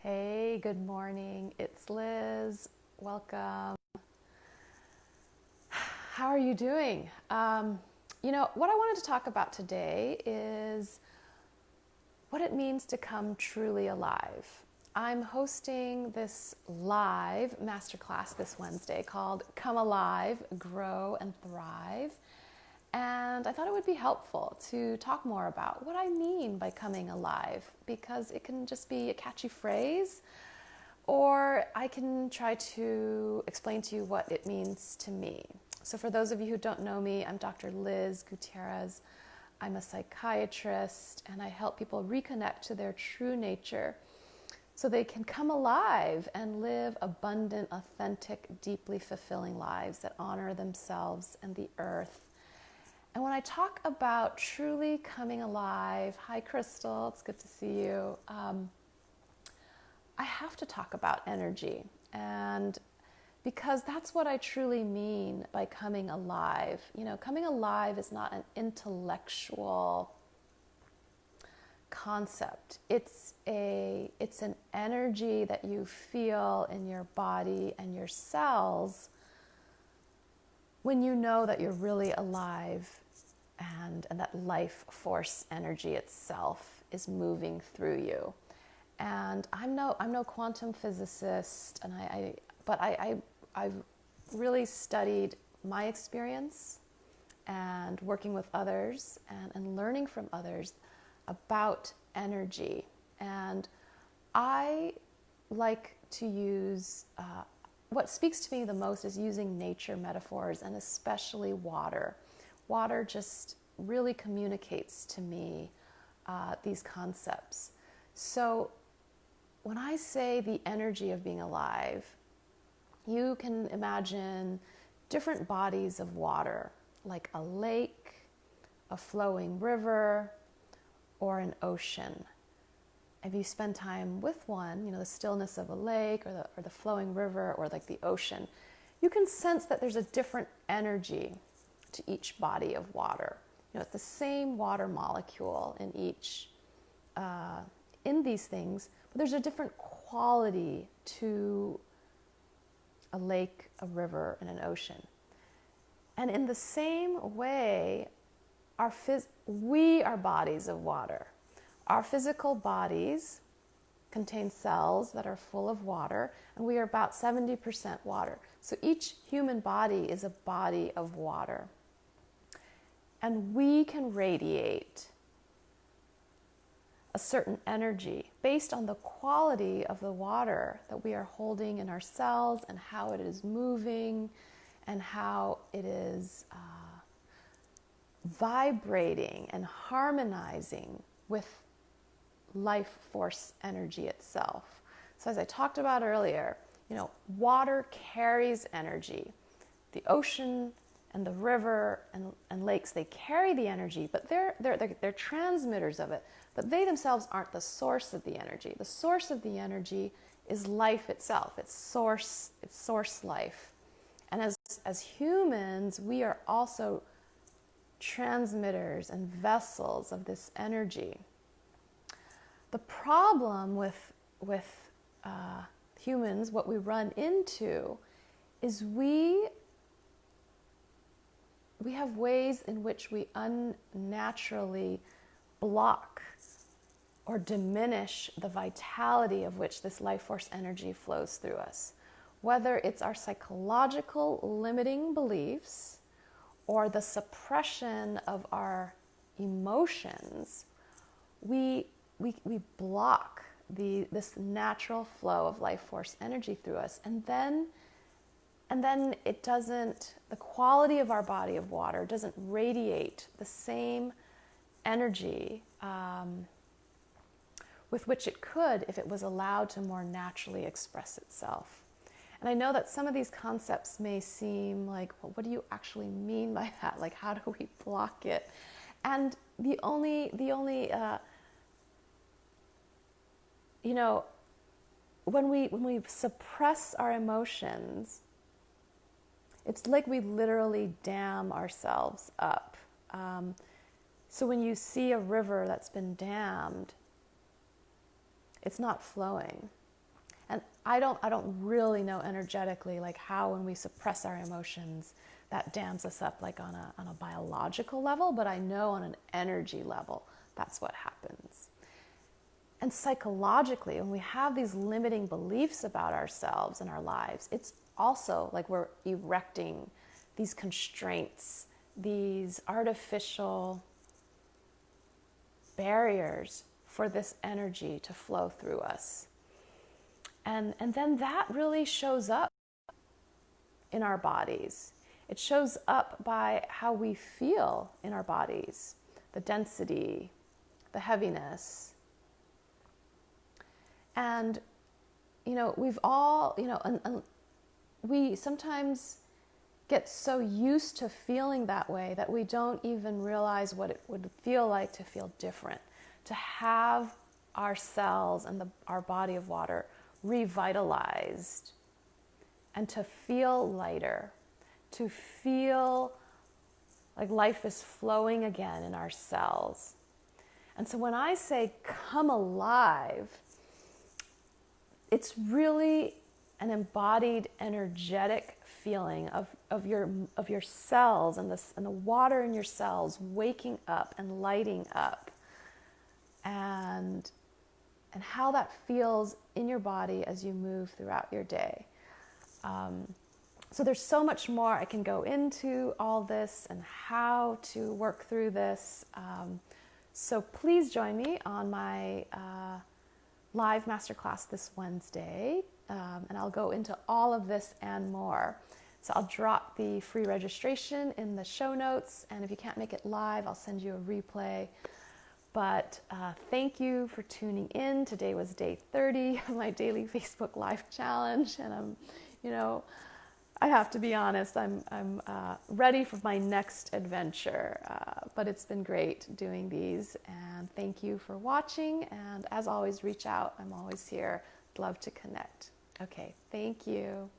Hey, good morning. It's Liz. Welcome. How are you doing? What I wanted to talk about today is what it means to come truly alive. I'm hosting this live masterclass this Wednesday called Come Alive, Grow and Thrive. And I thought it would be helpful to talk more about what I mean by coming alive, because it can just be a catchy phrase, or I can try to explain to you what it means to me. So for those of you who don't know me, I'm Dr. Liz Gutierrez. I'm a psychiatrist, and I help people reconnect to their true nature so they can come alive and live abundant, authentic, deeply fulfilling lives that honor themselves and the earth. And when I talk about truly coming alive, hi Crystal, it's good to see you. I have to talk about energy, and because that's what I truly mean by coming alive. Coming alive is not an intellectual concept. It's an energy that you feel in your body and your cells when you know that you're really alive, and that life force energy itself is moving through you. And I'm no quantum physicist, but I've really studied my experience and working with others and learning from others about energy. And I like to use, what speaks to me the most is using nature metaphors, and especially water. Water just really communicates to me these concepts. So when I say the energy of being alive, you can imagine different bodies of water, like a lake, a flowing river, or an ocean. If you spend time with one, the stillness of a lake or the flowing river or like the ocean, you can sense that there's a different energy to each body of water. It's the same water molecule in each, in these things, but there's a different quality to a lake, a river, and an ocean. And in the same way, we are bodies of water. Our physical bodies contain cells that are full of water, and we are about 70% water. So each human body is a body of water. And we can radiate a certain energy based on the quality of the water that we are holding in our cells and how it is moving and how it is vibrating and harmonizing with life force energy itself. So as I talked about earlier, water carries energy. The ocean and the river and lakes, they carry the energy, but they're transmitters of it. But they themselves aren't the source of the energy. The source of the energy is life itself. It's source life. And as humans, we are also transmitters and vessels of this energy. The problem with humans, what we run into, is we have ways in which we unnaturally block or diminish the vitality of which this life force energy flows through us. Whether it's our psychological limiting beliefs or the suppression of our emotions, we block this natural flow of life force energy through us, and then the quality of our body of water doesn't radiate the same energy with which it could if it was allowed to more naturally express itself. And I know that some of these concepts may seem like, well, what do you actually mean by that? Like, how do we block it? And the only when we suppress our emotions, it's like we literally dam ourselves up. So when you see a river that's been dammed, it's not flowing. And I don't really know energetically like how when we suppress our emotions that dams us up like on a biological level, but I know on an energy level that's what happens. And psychologically, when we have these limiting beliefs about ourselves and our lives, it's also like we're erecting these constraints, these artificial barriers for this energy to flow through us. And then that really shows up in our bodies. It shows up by how we feel in our bodies, the density, the heaviness. And, we've all, and we sometimes get so used to feeling that way that we don't even realize what it would feel like to feel different, to have our cells and our body of water revitalized, and to feel lighter, to feel like life is flowing again in our cells. And so when I say come alive, it's really an embodied, energetic feeling of your cells and the water in your cells waking up and lighting up, and how that feels in your body as you move throughout your day. So there's so much more I can go into all this and how to work through this. So please join me on my live masterclass this Wednesday, and I'll go into all of this and more. So I'll drop the free registration in the show notes, and if you can't make it live, I'll send you a replay. But thank you for tuning in. Today was day 30 of my daily Facebook Live challenge, and I'm, I have to be honest, I'm ready for my next adventure. But it's been great doing these, and thank you for watching. And as always, reach out. I'm always here. I'd love to connect. Okay, thank you.